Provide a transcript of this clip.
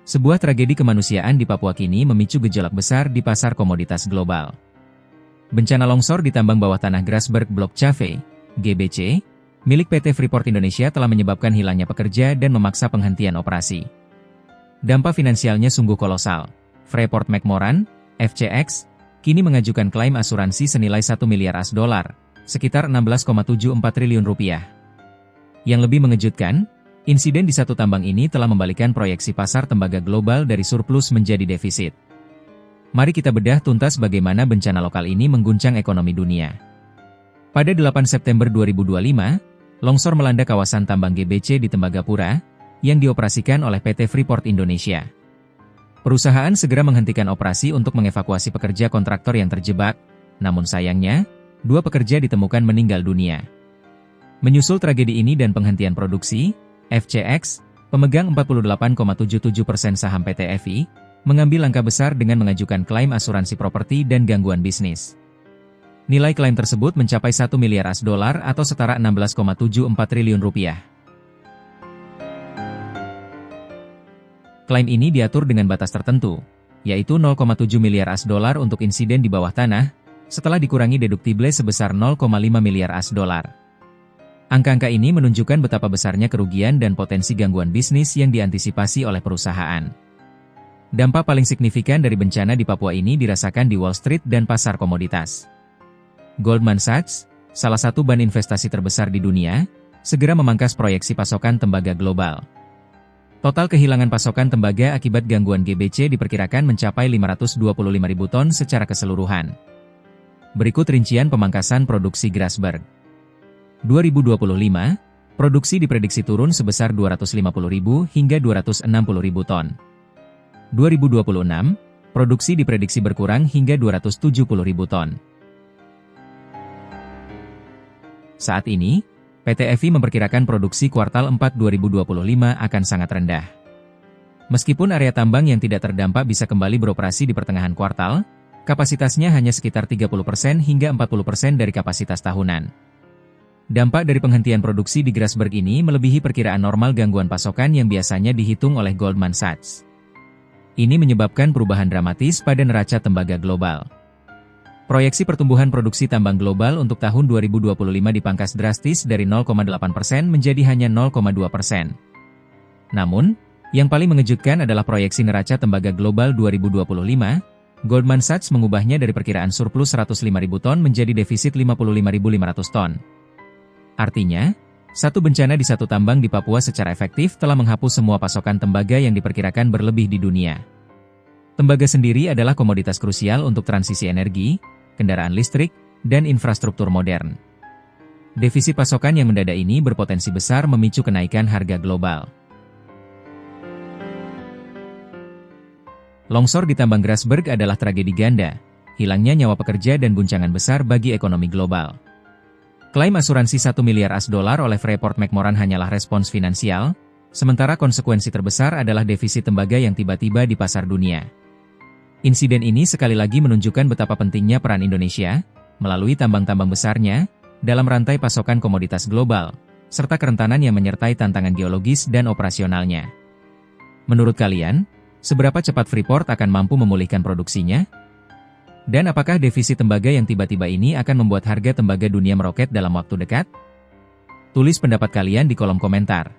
Sebuah tragedi kemanusiaan di Papua kini memicu gejolak besar di pasar komoditas global. Bencana longsor di tambang bawah tanah Grasberg Blok Cave, GBC, milik PT Freeport Indonesia telah menyebabkan hilangnya pekerja dan memaksa penghentian operasi. Dampak finansialnya sungguh kolosal. Freeport McMoran, FCX, kini mengajukan klaim asuransi senilai 1 miliar AS dolar, sekitar 16,74 triliun rupiah. Yang lebih mengejutkan, insiden di satu tambang ini telah membalikan proyeksi pasar tembaga global dari surplus menjadi defisit. Mari kita bedah tuntas bagaimana bencana lokal ini mengguncang ekonomi dunia. Pada 8 September 2025, longsor melanda kawasan tambang GBC di Tembagapura, yang dioperasikan oleh PT Freeport Indonesia. Perusahaan segera menghentikan operasi untuk mengevakuasi pekerja kontraktor yang terjebak, namun sayangnya, 2 pekerja ditemukan meninggal dunia. Menyusul tragedi ini dan penghentian produksi, FCX, pemegang 48,77% saham PT FI, mengambil langkah besar dengan mengajukan klaim asuransi properti dan gangguan bisnis. Nilai klaim tersebut mencapai 1 miliar AS dolar atau setara 16,74 triliun rupiah. Klaim ini diatur dengan batas tertentu, yaitu 0,7 miliar AS dolar untuk insiden di bawah tanah, setelah dikurangi deductible sebesar 0,5 miliar AS dolar. Angka-angka ini menunjukkan betapa besarnya kerugian dan potensi gangguan bisnis yang diantisipasi oleh perusahaan. Dampak paling signifikan dari bencana di Papua ini dirasakan di Wall Street dan pasar komoditas. Goldman Sachs, salah satu bank investasi terbesar di dunia, segera memangkas proyeksi pasokan tembaga global. Total kehilangan pasokan tembaga akibat gangguan GBC diperkirakan mencapai 525.000 ton secara keseluruhan. Berikut rincian pemangkasan produksi Grasberg. 2025, produksi diprediksi turun sebesar 250.000 hingga 260.000 ton. 2026, produksi diprediksi berkurang hingga 270.000 ton. Saat ini, PT FI memperkirakan produksi kuartal 4 2025 akan sangat rendah. Meskipun area tambang yang tidak terdampak bisa kembali beroperasi di pertengahan kuartal, kapasitasnya hanya sekitar 30% hingga 40% dari kapasitas tahunan. Dampak dari penghentian produksi di Grasberg ini melebihi perkiraan normal gangguan pasokan yang biasanya dihitung oleh Goldman Sachs. Ini menyebabkan perubahan dramatis pada neraca tembaga global. Proyeksi pertumbuhan produksi tambang global untuk tahun 2025 dipangkas drastis dari 0,8% menjadi hanya 0,2%. Namun, yang paling mengejutkan adalah proyeksi neraca tembaga global 2025, Goldman Sachs mengubahnya dari perkiraan surplus 105.000 ton menjadi defisit 55.500 ton. Artinya, satu bencana di satu tambang di Papua secara efektif telah menghapus semua pasokan tembaga yang diperkirakan berlebih di dunia. Tembaga sendiri adalah komoditas krusial untuk transisi energi, kendaraan listrik, dan infrastruktur modern. Defisit pasokan yang mendadak ini berpotensi besar memicu kenaikan harga global. Longsor di tambang Grasberg adalah tragedi ganda, hilangnya nyawa pekerja dan guncangan besar bagi ekonomi global. Klaim asuransi 1 miliar AS dolar oleh Freeport McMoran hanyalah respons finansial, sementara konsekuensi terbesar adalah defisit tembaga yang tiba-tiba di pasar dunia. Insiden ini sekali lagi menunjukkan betapa pentingnya peran Indonesia, melalui tambang-tambang besarnya, dalam rantai pasokan komoditas global, serta kerentanan yang menyertai tantangan geologis dan operasionalnya. Menurut kalian, seberapa cepat Freeport akan mampu memulihkan produksinya? Dan apakah defisit tembaga yang tiba-tiba ini akan membuat harga tembaga dunia meroket dalam waktu dekat? Tulis pendapat kalian di kolom komentar.